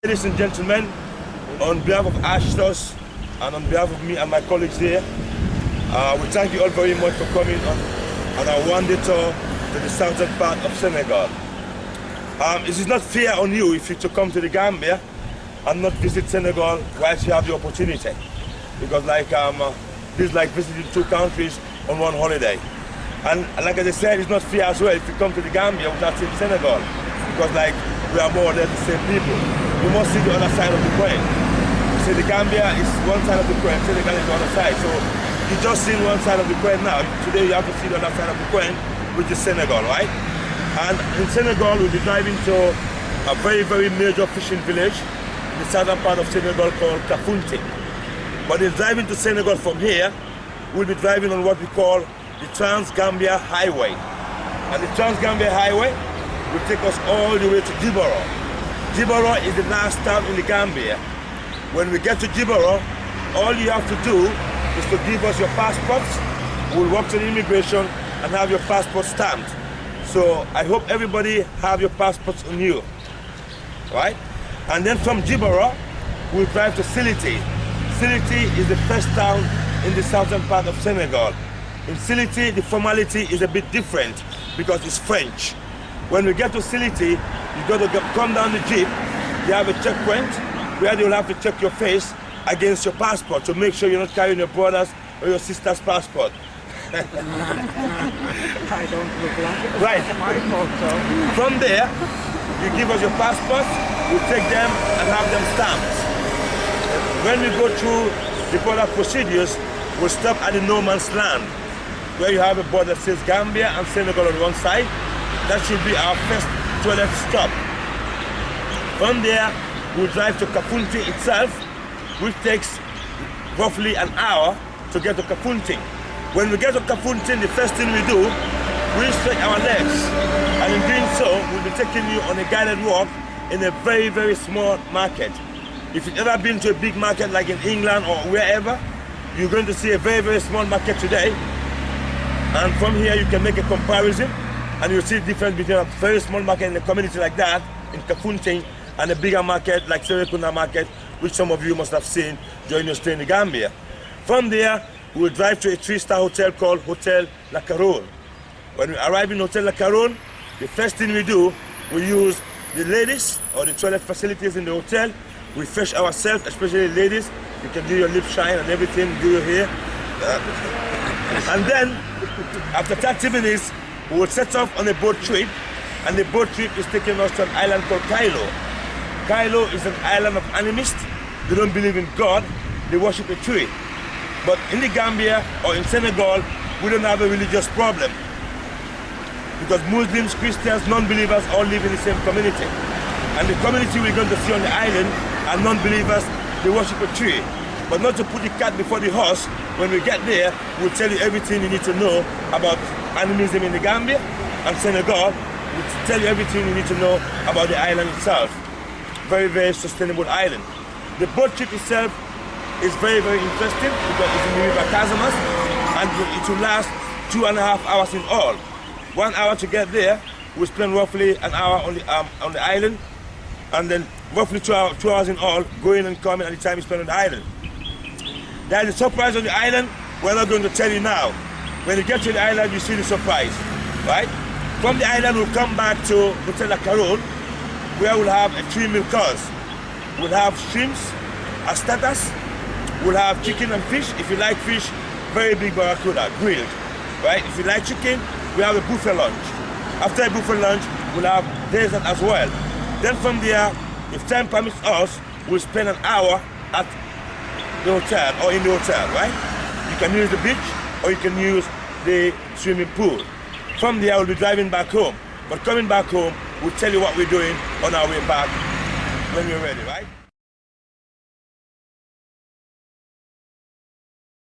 Ladies and gentlemen, on behalf of Ashtos and on behalf of me and my colleagues here, we thank you all very much for coming on our one-day tour to the southern part of Senegal. It is not fair on you if you to come to the Gambia and not visit Senegal whilst you have the opportunity, because this is like visiting two countries on one holiday. And like I said, it's not fair as well if you come to the Gambia without seeing Senegal, because we are more or less the same people. You must see the other side of the coin. You see, the Gambia is one side of the coin, Senegal is the other side. So you just seen one side of the coin now. Today you have to see the other side of the coin, which is Senegal, right? And in Senegal, we'll be driving to a very, very major fishing village in the southern part of Senegal called Kafountine. But in driving to Senegal from here, we'll be driving on what we call the Trans-Gambia Highway. And the Trans-Gambia Highway will take us all the way to Djibouti. Djibouti is the last town in the Gambia. When we get to Djibouti, all you have to do is to give us your passports. We'll walk to the immigration and have your passport stamped. So I hope everybody have your passports on you, right? And then from Djibouti, we'll drive to Siliti. Siliti is the first town in the southern part of Senegal. In Siliti, the formality is a bit different because it's French. When we get to Siliti, you got to come down the jeep. You have a checkpoint where they will have to check your face against your passport to make sure you're not carrying your brother's or your sister's passport. I don't look like it. Right. My photo. From there, you give us your passports, we take them and have them stamped. When we go through the border procedures, we'll stop at the no man's land, where you have a board that says Gambia and Senegal on one side. That should be our first toilet stop. From there, we'll drive to Kafountine itself, which takes roughly an hour to get to Kafountine. When we get to Kafountine, the first thing we do, we stretch our legs. And in doing so, we'll be taking you on a guided walk in a very, very small market. If you've ever been to a big market like in England or wherever, you're going to see a very, very small market today. And from here, you can make a comparison, and you'll see the difference between a very small market in a community like that, in Kafountine, and a bigger market like Serekunda Market, which some of you must have seen during your stay in the Gambia. From there, we'll drive to a 3-star hotel called Hotel La Caronne. When we arrive in Hotel La Caronne, the first thing we do, we use the ladies or the toilet facilities in the hotel. We fresh ourselves, especially ladies. You can do your lip shine and everything, do your hair. And then, after 30 minutes, we will set off on a boat trip, and the boat trip is taking us to an island called Kailo. Kailo is an island of animists. They don't believe in God, they worship a tree. But in the Gambia or in Senegal, we don't have a religious problem, because Muslims, Christians, non-believers all live in the same community. And the community we're going to see on the island are non-believers, they worship a tree. But not to put the cat before the horse, when we get there, we'll tell you everything you need to know about animism in the Gambia and Senegal. We'll tell you everything you need to know about the island itself. Very, very sustainable island. The boat trip itself is very, very interesting because it's in the river Casamas, and it will last 2.5 hours in all. 1 hour to get there, we'll spend roughly an hour on the island, and then roughly 2 hours in all, going and coming at the time you spend on the island. There is a surprise on the island we're not going to tell you now. When you get to the island, you see the surprise, right? From the island, we'll come back to Hotel La Caronne, where we'll have a 3-meal course. We'll have shrimps as starters. We'll have chicken and fish. If you like fish, very big barracuda, grilled, right? If you like chicken, we have a buffet lunch. After a buffet lunch, we'll have dessert as well. Then from there, if time permits us, we'll spend an hour at the hotel or in the hotel, right? You can use the beach or you can use the swimming pool. From there, we'll be driving back home. But coming back home, we'll tell you what we're doing on our way back when we're ready, right?